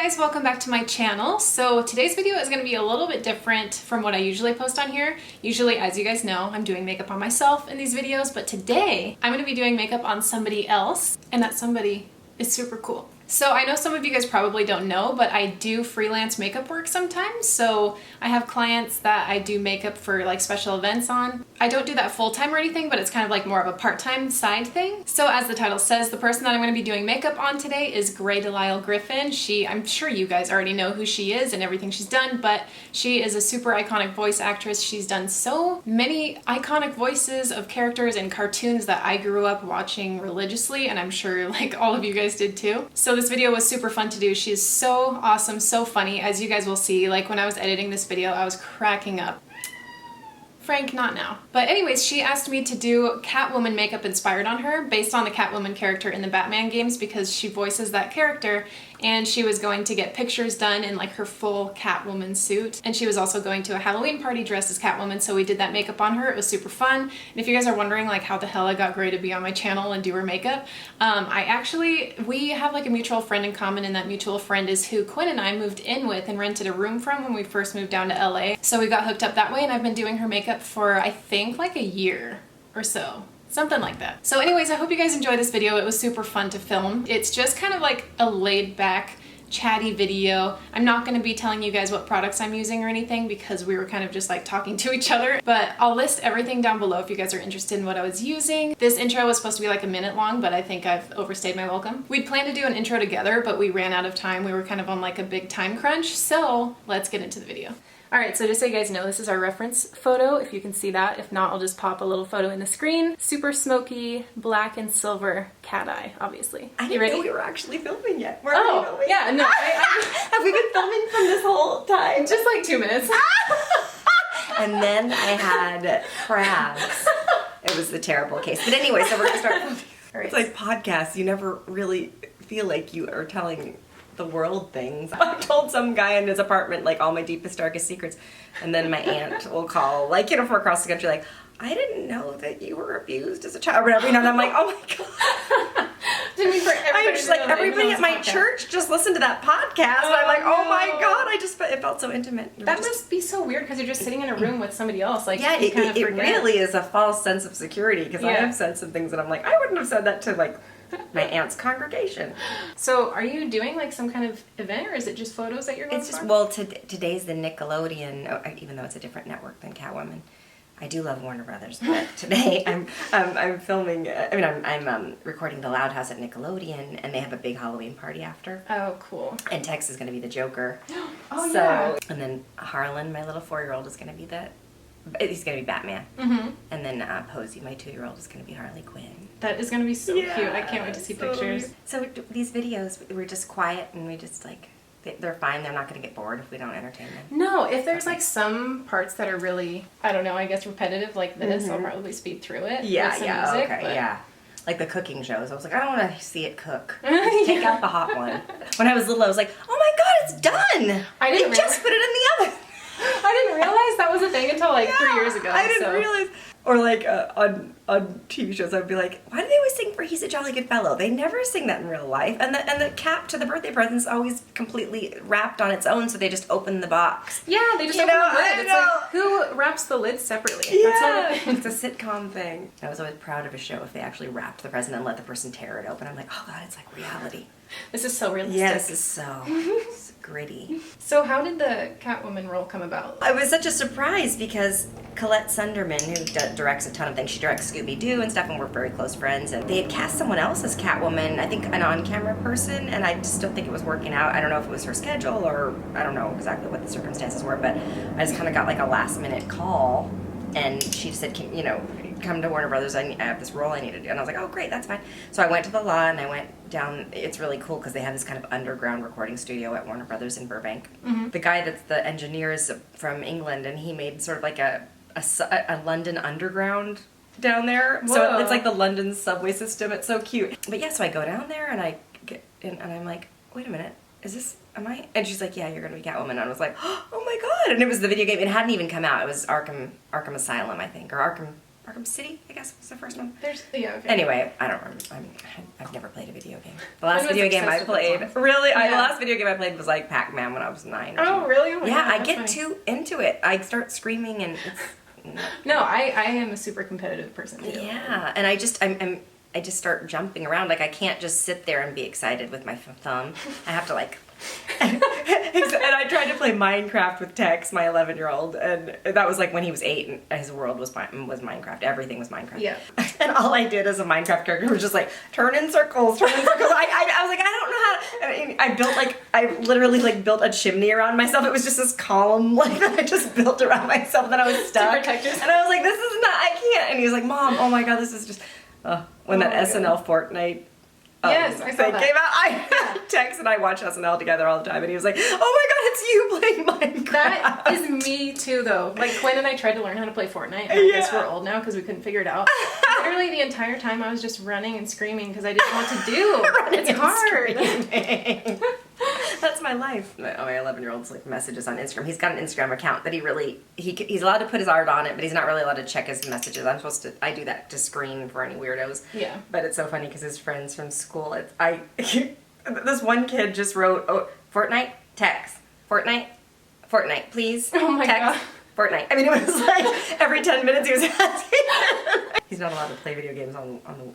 guys, welcome back to my channel. So today's video is going to be a little bit different from what I usually post on here. Usually, as you guys know, I'm doing makeup on myself in these videos, but today I'm going to be doing makeup on somebody else, and that somebody is super cool. So I know some of you guys probably don't know, but I do freelance makeup work sometimes. So I have clients that I do makeup for like special events on. I don't do that full-time or anything, but it's kind of like more of a part-time side thing. So as the title says, the person that I'm going to be doing makeup on today is DELISLE GRIFFIN. I'm sure you guys already know who she is and everything she's done, but she is a super iconic voice actress. She's done so many iconic voices of characters in cartoons that I grew up watching religiously, and I'm sure like all of you guys did too. So this video was super fun to do. She's so awesome, so funny, as you guys will see. Like when I was editing this video, I was cracking up. Frank, not now. But anyways, she asked me to do Catwoman makeup inspired on her based on the Catwoman character in the Batman games because she voices that character, and she was going to get pictures done in like her full Catwoman suit. And she was also going to a Halloween party dressed as Catwoman, so we did that makeup on her. It was super fun. And if you guys are wondering like how the hell I got Gray to be on my channel and do her makeup, we have like a mutual friend in common, and that mutual friend is who Quinn and I moved in with and rented a room from when we first moved down to LA. So we got hooked up that way, and I've been doing her makeup for I think like a year or so. Something like that. So anyways, I hope you guys enjoy this video. It was super fun to film. It's just kind of like a laid back, chatty video. I'm not going to be telling you guys what products I'm using or anything because we were kind of just like talking to each other, but I'll list everything down below if you guys are interested in what I was using. This intro was supposed to be like a minute long, but I think I've overstayed my welcome. We'd planned to do an intro together, but we ran out of time. We were kind of on like a big time crunch, so let's get into the video. Alright, so just so you guys know, this is our reference photo, if you can see that. If not, I'll just pop a little photo in the screen. Super smoky, black and silver cat eye, obviously. I didn't know we were actually filming yet. Were we filming? Yeah, no. Have we been filming from this whole time? Just like 2 minutes. And then I had crabs. It was the terrible case. But anyway, so we're gonna start filming. Right. It's like podcasts, you never really feel like you are telling the world things. I told some guy in his apartment like all my deepest, darkest secrets, and then my aunt will call, like, you know, from across the country, like, I didn't know that you were abused as a child or whatever, you know, and I'm like, oh my god. Didn't mean for everybody. I'm just like, everybody at my church just listened to that podcast, and I'm like, oh my god, it felt so intimate. That must be so weird because you're just sitting in a room with somebody else. Like, yeah, it really is a false sense of security because I have said some things that I'm like, I wouldn't have said that to like my aunt's congregation. So are you doing like some kind of event, or is it just photos that you're going for? Well, today's the Nickelodeon, even though it's a different network than Catwoman. I do love Warner Brothers, but today I'm filming, I'm recording The Loud House at Nickelodeon, and they have a big Halloween party after. Oh, cool. And Tex is going to be the Joker. Oh, yeah. And then Harlan, my little 4-year-old, is going to be he's going to be Batman. Mm-hmm. And then Posey, my 2-year-old, is going to be Harley Quinn. That is going to be so cute. I can't wait to see pictures. So these videos, we're just quiet, and we just like, they're fine. They're not going to get bored if we don't entertain them. No, if there's like some parts that are really, I don't know, I guess repetitive like this, I'll probably speed through it. Yeah, with some music, okay, yeah. Like the cooking shows. I was like, I don't want to see it cook. Just take out the hot one. When I was little, I was like, oh my god, it's done! They just put it in the oven! I didn't realize that was a thing until like 3 years ago. I didn't realize. Or like on TV shows, I'd be like, why do they always sing for "He's a Jolly Good Fellow"? They never sing that in real life. And the cap to the birthday present's always completely wrapped on its own, so they just open the box. Yeah, they just open the lid. It's like, who wraps the lid separately? Yeah, that's not it's a sitcom thing. I was always proud of a show if they actually wrapped the present and let the person tear it open. I'm like, oh god, it's like reality. This is so realistic. Yeah, this is so gritty. So how did the Catwoman role come about? It was such a surprise because Colette Sunderman, who directs a ton of things, she directs Scooby-Doo and stuff, and we're very close friends, and they had cast someone else as Catwoman, I think an on-camera person, and I just don't think it was working out. I don't know if it was her schedule or I don't know exactly what the circumstances were, but I just kind of got like a last-minute call, and she said, come to Warner Brothers, I have this role I need to do. And I was like, oh great, that's fine. So I went to the law and I went down. It's really cool because they have this kind of underground recording studio at Warner Brothers in Burbank. Mm-hmm. The guy that's the engineer is from England, and he made sort of like a London underground down there. Whoa. So it's like the London subway system. It's so cute. But yeah, so I go down there and I get in, and I'm like, wait a minute, am I? And she's like, yeah, you're gonna be Catwoman. And I was like, oh my god. And it was the video game. It hadn't even come out. It was Arkham Asylum, I think, or Arkham City, I guess was the first one. Okay. Anyway, I don't remember. I've never played a video game. The last I was video game I obsessed with played, this really, Yeah. the last video game I played was like Pac-Man when I was 9 or Oh, something. really? Oh my Yeah, God, I that's get funny. too into it. I start screaming and it's... No, I am a super competitive person too. Yeah, and I just start jumping around. Like I can't just sit there and be excited with my thumb. I have to like... and I tried to play Minecraft with Tex, my 11-year-old, and that was like when he was 8 and his world was Minecraft. Everything was Minecraft. Yeah. And all I did as a Minecraft character was just like turn in circles, turn in circles. I was like, I don't know how to, I literally like built a chimney around myself. It was just this column like that I just built around myself, and then I was stuck. To protect yourself. And I was like, this is not, I can't. And he was like, Mom, oh my God, this is just, when that my God. SNL Fortnite Yes, I saw thing that. came out, Tex and I watched SNL together all the time, and he was like, oh my God, it's you playing Minecraft. That is me too, though. Like Quinn and I tried to learn how to play Fortnite, and I guess we're old now because we couldn't figure it out. Literally the entire time I was just running and screaming because I didn't know what to do. It's hard. That's my life. My 11-year-old's like messages on Instagram. He's got an Instagram account that he's allowed to put his art on it, but he's not really allowed to check his messages. I do that to screen for any weirdos. Yeah. But it's so funny because his friends from school, this one kid just wrote, Fortnite, Tex, Fortnite, please. Oh my text, God. Fortnite. I mean, it was like every 10 minutes he was asking. He's not allowed to play video games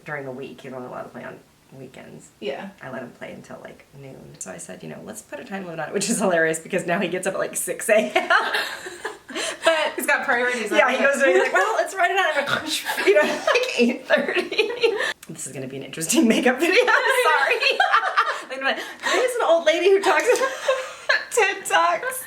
during the week. He's only allowed to play on weekends. Yeah. I let him play until like noon. So I said, let's put a time limit on it, which is hilarious because now he gets up at like 6 a.m. But He's got priorities. yeah, he goes, he's like, well, let's write it out. I'm like, like 8:30. This is going to be an interesting makeup video. I'm sorry. There's an old lady who talks about TED Talks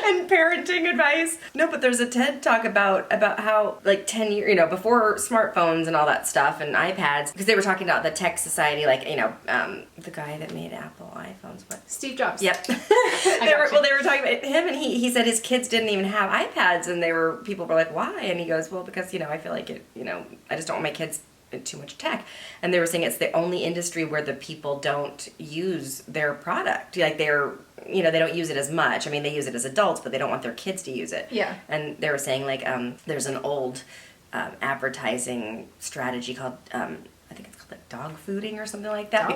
and parenting advice. No, but there's a TED Talk about how like 10 years, before smartphones and all that stuff and iPads, because they were talking about the tech society, like, the guy that made Apple iPhones. What? Steve Jobs. Yep. They were talking about him, and he said his kids didn't even have iPads, and people were like, why? And he goes, well, because, I feel like it, I just don't want my kids too much tech. And they were saying it's the only industry where the people don't use their product. Like they don't use it as much. I mean, they use it as adults, but they don't want their kids to use it. Yeah. And they were saying like, there's an old advertising strategy called, I think it's called like dog fooding or something like that.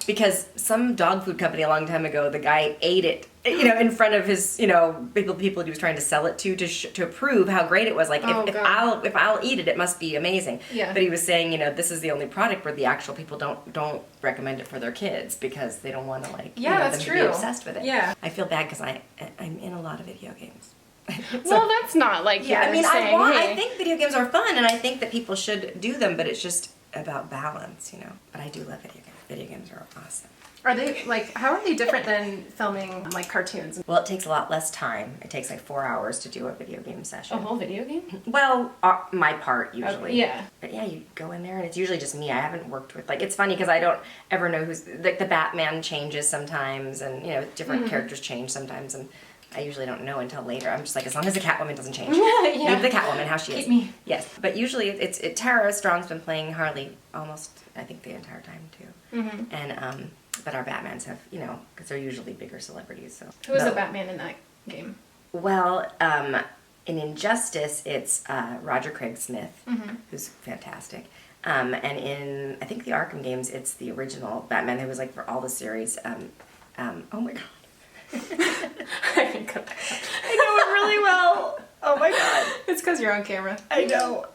Because some dog food company a long time ago, the guy ate it, in front of his, people he was trying to sell it to prove how great it was. Like if I'll eat it, it must be amazing. Yeah. But he was saying, this is the only product where the actual people don't recommend it for their kids because they don't want to like that's them true. to be obsessed with it. Yeah. I feel bad because I'm in a lot of video games. Well, that's not like Yeah, I mean, saying, I think video games are fun, and I think that people should do them, but it's just about balance, But I do love video games. Video games are awesome. Are they like? How are they different than filming like cartoons? Well, it takes a lot less time. It takes like 4 hours to do a video game session. A whole video game? Well, my part usually. Yeah. But yeah, you go in there and it's usually just me. I haven't worked with it's funny because I don't ever know who's like the Batman changes sometimes, and different characters change sometimes, and I usually don't know until later. I'm just like, as long as the Catwoman doesn't change. Yeah. Leave the Catwoman how she is. Keep me. Yes, but usually Tara Strong's been playing Harley almost, I think, the entire time too. Mm-hmm. And but our Batmans have, because they're usually bigger celebrities. So Who was the Batman in that game? Well, in Injustice, it's Roger Craig Smith, who's fantastic. And in, I think, the Arkham games, it's the original Batman who was like for all the series. Oh my God. I can cut that out. I know it really well. Oh my God. It's because you're on camera. I know.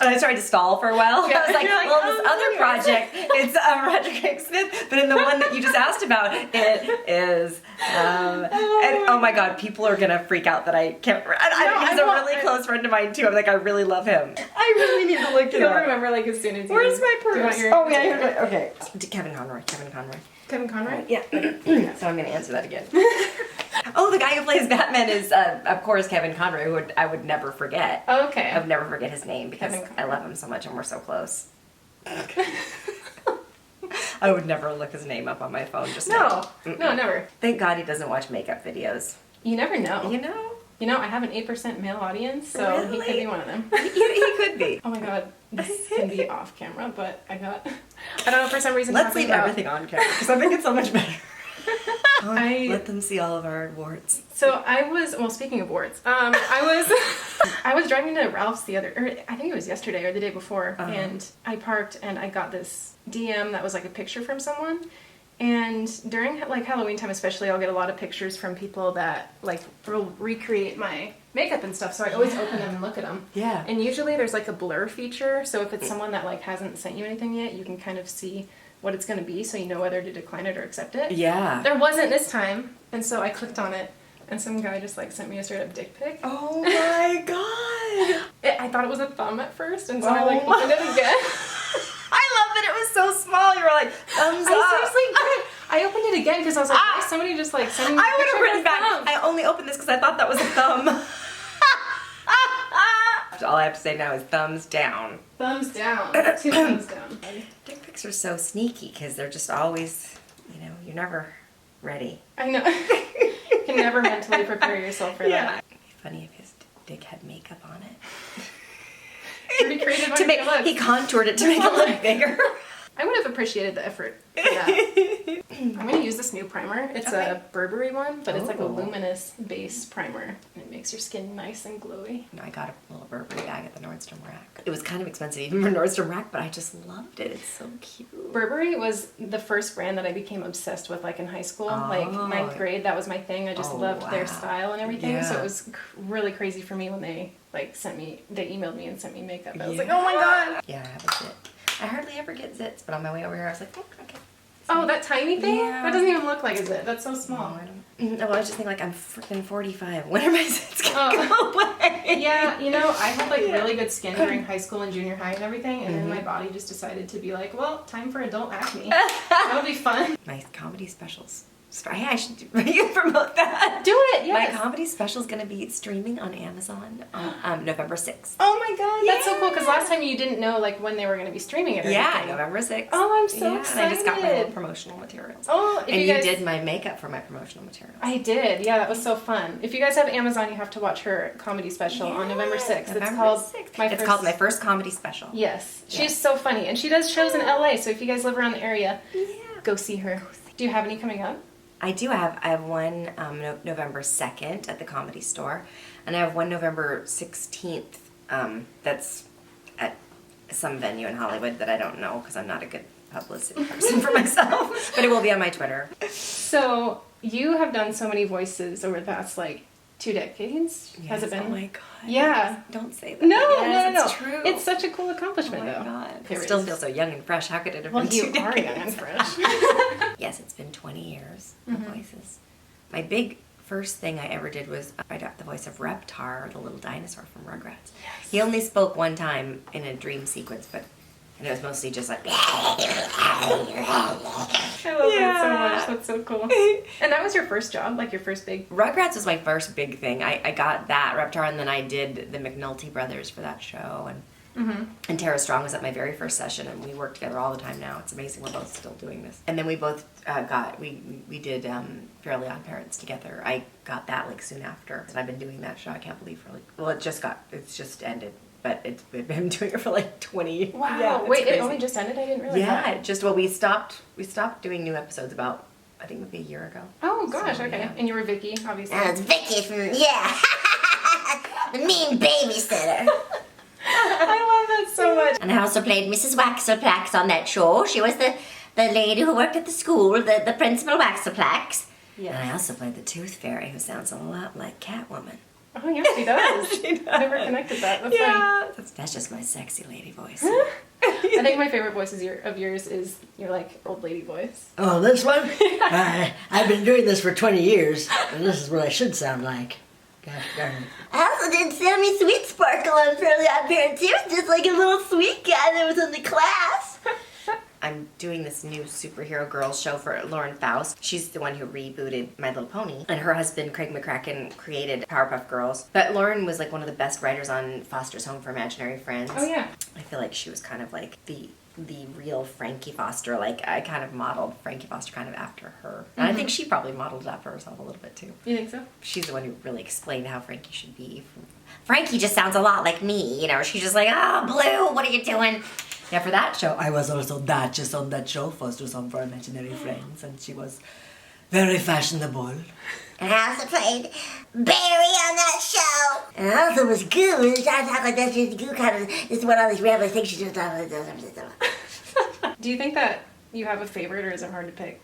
And I tried to stall for a while. Yeah. I was like, You're like, well, oh, this other project, it's Roger Craig Smith, but in the one that you just asked about, it is, and oh my God, people are going to freak out that I can't, he's a really close friend of mine too. I'm like, I really love him. I really need to look it You'll up. remember like as soon as you... Where's my Do you want purse? your... Oh yeah, okay. Kevin Conroy. Kevin Conroy? Yeah. So I'm going to answer that again. Oh, the guy who plays Batman is, of course, Kevin Conroy, who I would never forget. Oh, okay. I would never forget his name because Kevin I Conroy. love him so much and we're so close. I would never look his name up on my phone. Just No, like, no, never. Thank God he doesn't watch makeup videos. You never know. You know? I have an 8% male audience, so he could be one of them. He could be. Oh my God, this can be off camera, but I don't know, for some reason. Let's leave everything on camera because I think it's so much better. Let them see all of our warts. So I was, well, speaking of warts, I was driving to Ralph's I think it was yesterday or the day before, and I parked and I got this DM that was like a picture from someone. And during like Halloween time especially, I'll get a lot of pictures from people that like will recreate my makeup and stuff, so I always open them and look at them. Yeah. And usually there's like a blur feature, so if it's someone that like hasn't sent you anything yet, you can kind of see what it's going to be, so you know whether to decline it or accept it. Yeah. There wasn't this time, and so I clicked on it, and some guy just like sent me a straight up dick pic. Oh my god. I thought it was a thumb at first, and so I like opened it again. I love that it was so small. You were like, thumbs up. I seriously did. I opened it again because I was like, why is somebody just like sending me a I would picture have of written a back. thumb? I only opened this because I thought that was a thumb. All I have to say now is thumbs down. Thumbs down. 2 thumbs down. Dick pics are so sneaky because they're just always, you know, you're never ready. I know. You can never mentally prepare yourself for that. It'd be funny if his dick had makeup on it. Pretty creative To make, he contoured it to make it look bigger. I would have appreciated the effort for that. I'm going to use this new primer. It's a Burberry one, but it's like a luminous base primer. And it makes your skin nice and glowy. I got a little Burberry bag at the Nordstrom Rack. It was kind of expensive even for Nordstrom Rack, but I just loved it. It's so cute. Burberry was the first brand that I became obsessed with like in high school. Like 9th grade, that was my thing. I just loved their style and everything. Yeah. So it was really crazy for me when they like they emailed me and sent me makeup. I was like, oh my god. Yeah, I have a zit. I hardly ever get zits, but on my way over here I was like, oh, okay. Oh, that tiny thing? Yeah. That doesn't even look like a zit. That's so small. No, I was just thinking like I'm freaking 45. When are my zits gonna go away? Yeah, you know, I had like really good skin during high school and junior high and everything, and then my body just decided to be like, well, time for adult acne. That would be fun. My comedy specials. Hey, I should you promote that. Do it, yes. My comedy special is going to be streaming on Amazon on November 6th. Oh my god, that's so cool, because last time you didn't know like when they were going to be streaming it or anything. November 6th. Oh, I'm so excited. And I just got my little promotional materials. Oh, and you did my makeup for my promotional materials. I did, yeah, that was so fun. If you guys have Amazon, you have to watch her comedy special on November 6th. It's called My First Comedy Special. Yes, she's so funny, and she does shows in LA, so if you guys live around the area, go see her. Do you have any coming up? I do. I have one November 2nd at the Comedy Store, and I have one November 16th that's at some venue in Hollywood that I don't know because I'm not a good publicity person for myself, but it will be on my Twitter. So you have done so many voices over the past like 2 decades. Yes, Has it been? Oh my god. Yeah. Don't say that. No, yes, no. It's true. It's such a cool accomplishment, though. though. God. I still feel so young and fresh. How could it have been 2 you decades? are young and fresh. Yes, it's been 20 years of voices. My big first thing I ever did was I got the voice of Reptar, the little dinosaur from Rugrats. Yes. He only spoke one time in a dream sequence, and it was mostly just like. I love it so much. That's so cool. And that was your first job, like your first big. Rugrats was my first big thing. I got that Reptar, and then I did the McNulty brothers for that show, and Tara Strong was at my very first session, and we work together all the time now. It's amazing we're both still doing this. And then we both we did Fairly Odd Parents together. I got that like soon after, and I've been doing that show. I can't believe it's just ended. But we've been doing it for like 20 years. Wow. Yeah, wait, crazy. it only just ended? I didn't realize that. We stopped doing new episodes about, I think maybe a year ago. Oh gosh, so, okay. Yeah. And you were Vicky, obviously. It's Vicky from, the mean babysitter. I love that so much. And I also played Mrs. Waxelplax on that show. She was the lady who worked at the school, the principal Waxelplax. Yeah. And I also played the Tooth Fairy, who sounds a lot like Catwoman. Oh yeah, she does. She does. Never connected that. That's funny. That's just my sexy lady voice. I think my favorite voice of yours is your like old lady voice. Oh, this one? I've been doing this for 20 years, and this is what I should sound like. Gosh darn it. I also did Sammy Sweet Sparkle on Fairly Odd Parents. He was just like a little sweet guy that was in the class. I'm doing this new superhero girls show for Lauren Faust. She's the one who rebooted My Little Pony. And her husband, Craig McCracken, created Powerpuff Girls. But Lauren was like one of the best writers on Foster's Home for Imaginary Friends. Oh yeah. I feel like she was kind of like the real Frankie Foster. Like I kind of modeled Frankie Foster kind of after her. And I think she probably modeled it after herself a little bit too. You think so? She's the one who really explained how Frankie should be. Frankie just sounds a lot like me, you know. She's just like, oh, Blue, what are you doing? Yeah, for that show, I was also Duchess on that show, Foster's Home for Imaginary Friends, and she was Very fashionable. And I also played Barry on that show. And I also was good. We started talking like that. She's good kind of. This is what all these rambling things she just does. Do you think that you have a favorite, or is it hard to pick?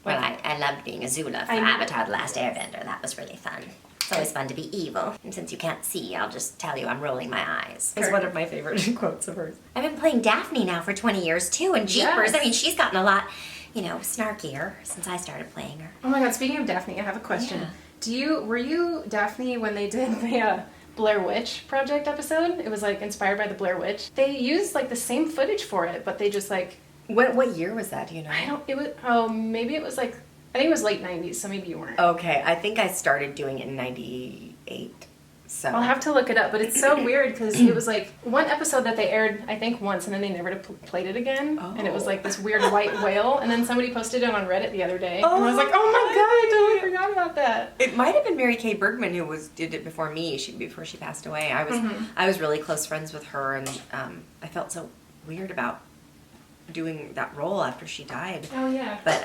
Well, I loved being Azula for Avatar: The Last Airbender. That was really fun. It's always fun to be evil. And since you can't see, I'll just tell you I'm rolling my eyes. It's one of my favorite quotes of hers. I've been playing Daphne now for 20 years too, and jeepers, Yes. I mean, she's gotten a lot, snarkier since I started playing her. Oh my god, speaking of Daphne, I have a question. Yeah. Were you Daphne when they did the Blair Witch Project episode? It was like inspired by the Blair Witch. They used like the same footage for it, but they just like... What year was that, do you know? Maybe it was like, I think it was late 90s, so maybe you weren't. Okay, I think I started doing it in 98. So I'll have to look it up, but it's so weird because it was like one episode that they aired, I think, once, and then they never played it again. Oh. And it was like this weird white whale, and then somebody posted it on Reddit the other day, and I was like, oh my god, I totally forgot about that. It might have been Mary Kay Bergman who did it before me. Before she passed away. I was really close friends with her, and I felt so weird about doing that role after she died. Oh yeah. But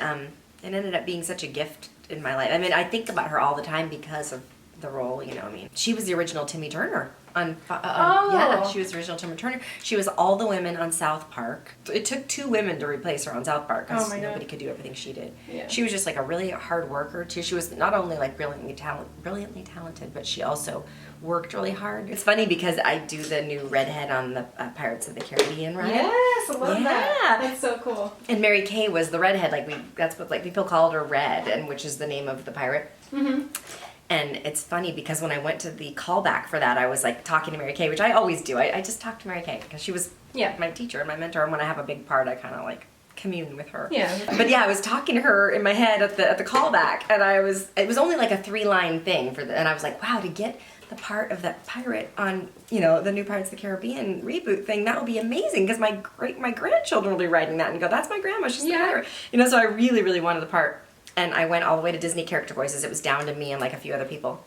it ended up being such a gift in my life. I mean, I think about her all the time because of the role, I mean, she was the original Timmy Turner on yeah, she was the original Timmy Turner. She was all the women on South Park. It took 2 women to replace her on South Park because nobody could do everything she did. Yeah. She was just like a really hard worker too. She was not only like brilliantly talented, but she also worked really hard. It's funny because I do the new redhead on the Pirates of the Caribbean ride. Yes, I love that. Yeah. That's so cool. And Mary Kay was the redhead. That's what people called her Red, and which is the name of the pirate. Mm-hmm. And it's funny because when I went to the callback for that, I was like talking to Mary Kay, which I always do. I just talk to Mary Kay because she was my teacher and my mentor. And when I have a big part, I kind of like commune with her. Yeah. But yeah, I was talking to her in my head at the callback, and it was only like a 3-line thing and I was like, wow, to get the part of that pirate on, the new Pirates of the Caribbean reboot thing, that would be amazing because my grandchildren will be writing that and go, that's my grandma, she's the pirate. So I really, really wanted the part. And I went all the way to Disney character voices. It was down to me and like a few other people.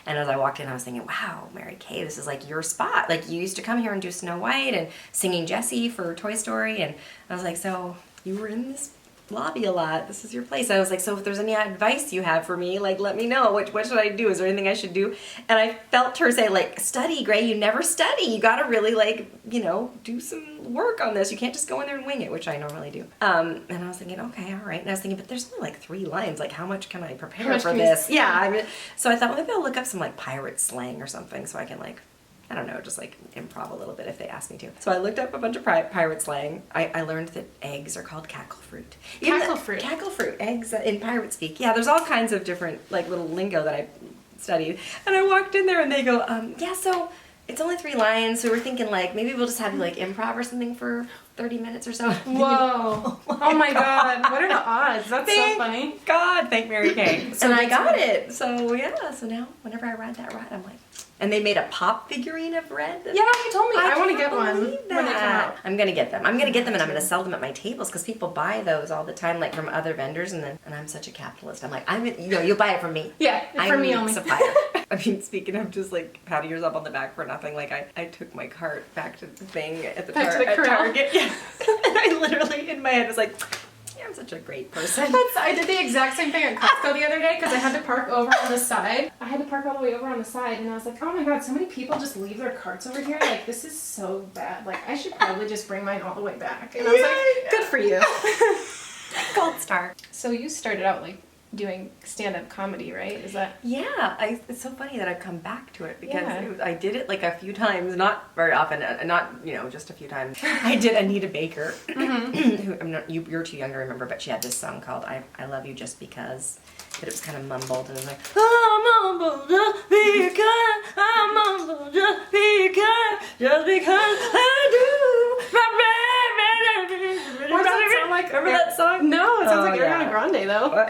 And as I walked in, I was thinking, wow, Mary Kay, this is like your spot. Like you used to come here and do Snow White and singing Jessie for Toy Story. And I was like, so you were in this lobby a lot. This is your place. I was like, so if there's any advice you have for me, like let me know. What should I do? Is there anything I should do? And I felt her say, like, study, Gray. You never study. You got to really do some work on this. You can't just go in there and wing it, which I normally do. And I was thinking, okay, all right. And I was thinking, but there's only like 3 lines. Like, how much can I prepare for this? So I thought, well, maybe I'll look up some like pirate slang or something so I can I don't know, just like improv a little bit if they ask me to. So I looked up a bunch of pirate slang. I learned that eggs are called cackle fruit. Cackle fruit. Cackle fruit. Eggs in pirate speak. Yeah, there's all kinds of different like little lingo that I studied. And I walked in there and they go, yeah, so it's only 3 lines. So we're thinking like maybe we'll just have you like improv or something for 30 minutes or so. Whoa. Oh my god. What are the odds? That's so funny. God, thank Mary Kay. And I got it. So yeah, so now whenever I ride that ride, I'm like... And they made a pop figurine of Red. Yeah, you told me. I want to get one when they come out. I'm gonna get them. And I'm gonna sell them at my tables because people buy those all the time, like from other vendors. And I'm such a capitalist. I'm like, you'll buy it from me. Yeah, for me only. Supplier. I mean, speaking of just like patting yourself on the back for nothing, like I took my cart back to the thing at the Target. Yeah. And I literally in my head was like, I'm such a great person. I did the exact same thing at Costco the other day because I had to park over on the side. I had to park all the way over on the side, and I was like, oh my god, so many people just leave their carts over here. Like, this is so bad. Like, I should probably just bring mine all the way back. And I was like, good for you. Gold star. So you started out like doing stand-up comedy, right? Is that... Yeah, it's so funny that I've come back to it because I did it like a few times, not very often, not just a few times. I did Anita Baker, who you're too young to remember, but she had this song called "I Love You Just Because," but it was kind of mumbled and it was like, I mumble just because, I mumble just because I do. What does that sound like? Remember that song? No, it sounds like Ariana Grande though.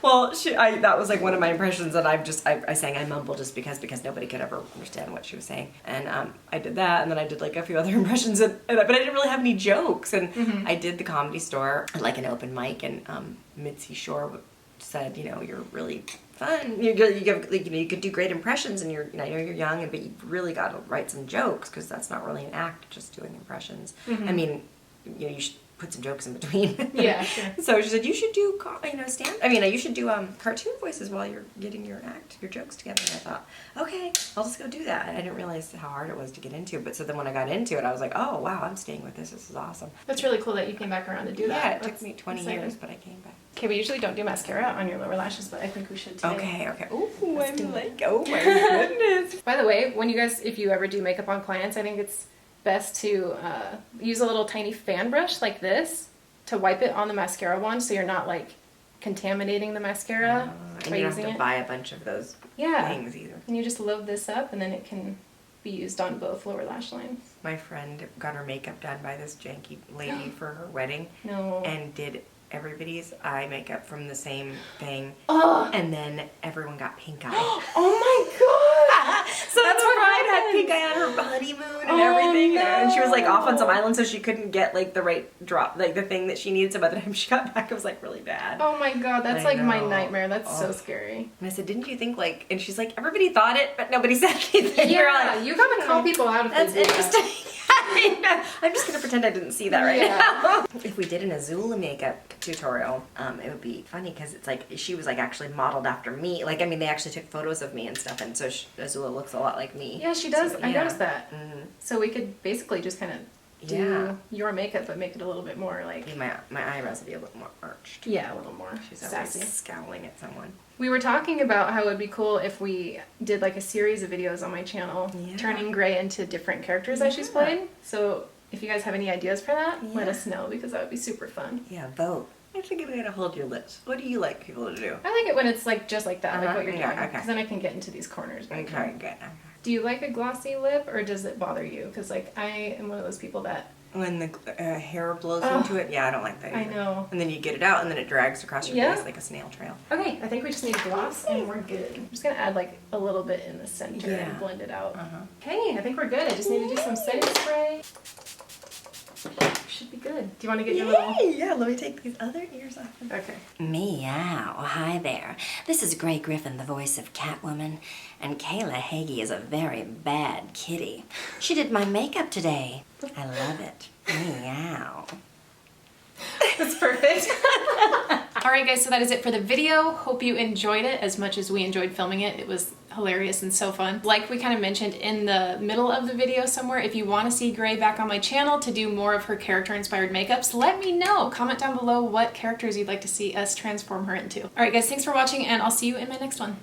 Well, that was like one of my impressions that I sang I mumble just because nobody could ever understand what she was saying. And I did that, and then I did like a few other impressions, but I didn't really have any jokes. And I did the Comedy Store, like an open mic, and Mitzi Shore said, you're really fun. You could do great impressions, and you're young, but you've really got to write some jokes because that's not really an act, just doing impressions. I mean, put some jokes in between. Yeah, sure. So she said, you should do, you should do cartoon voices while you're getting your jokes together. And I thought, okay, I'll just go do that. I didn't realize how hard it was to get into, but so then when I got into it, I was like, oh wow, I'm staying with this. This is awesome. That's really cool that you came back around to do that. Yeah, it That's took me 20 exciting. years, but I came back. Okay, we usually don't do mascara on your lower lashes, but I think we should today. Okay. Ooh, I'm like, oh my goodness. By the way, if you ever do makeup on clients, I think it's best to use a little tiny fan brush like this to wipe it on the mascara wand, so you're not like contaminating the mascara And by you don't using have to it. buy a bunch of those Yeah. things either. And you just load this up, and then it can be used on both lower lash lines. My friend got her makeup done by this janky lady for her wedding No. and did everybody's eye makeup from the same thing. Oh. And then everyone got pink eye. Oh my god! So That's the what bride had happened. pink eye on her honeymoon and Oh, everything. no. And she was like off on some island, so she couldn't get like the right drop, like the thing that she needed. So by the time she got back, it was like really bad. Oh my god, that's I like my know. nightmare. That's so Oh. scary. And I said, didn't you think like, and she's like, everybody thought it, but nobody said anything. We're Yeah, like, you gotta call people out if That's they do that. interesting. I'm just gonna pretend I didn't see that right Yeah. now. If we did an Azula makeup tutorial, it would be funny because it's like she was like actually modeled after me. Like, I mean, they actually took photos of me and stuff, and so Azula looks a lot like me. Yeah, she does. So, I yeah. noticed that. Mhm. So we could basically just kind of do Yeah. your makeup, but make it a little bit more like, Maybe my eyebrows would be a little more arched. yeah, a little more She's always sassy. scowling at someone. We were talking about how it would be cool if we did like a series of videos on my channel, Yeah. turning Gray into different characters that she's played. So if you guys have any ideas for that, let Yeah. us know, because that would be super fun. Yeah, vote. I think I'm gonna hold your lips. What do you like people to do? I like it when it's like just like that, like Uh-huh, what you're yeah, doing, okay. because then I can get into these corners. back Okay, here. good. Do you like a glossy lip, or does it bother you? Because like I am one of those people that, When the hair blows Ugh. into it, yeah, I don't like that I either. know. And then you get it out, and then it drags across your Yeah. face like a snail trail. Okay, I think we just need gloss and we're good. I'm just gonna add like a little bit in the center Yeah. and blend it out. Uh-huh. Okay, I think we're good. I just need to do some setting spray. Should be good. Do you want to get your little... Yeah, let me take these other ears off. Okay. Meow. Hi there. This is Gray Griffin, the voice of Catwoman, and Kayla Hagee is a very bad kitty. She did my makeup today. I love it. Meow. That's perfect. Alright guys, so that is it for the video. Hope you enjoyed it as much as we enjoyed filming it. It was hilarious and so fun. Like we kind of mentioned in the middle of the video somewhere, if you want to see Gray back on my channel to do more of her character-inspired makeups, let me know. Comment down below what characters you'd like to see us transform her into. Alright guys, thanks for watching, and I'll see you in my next one.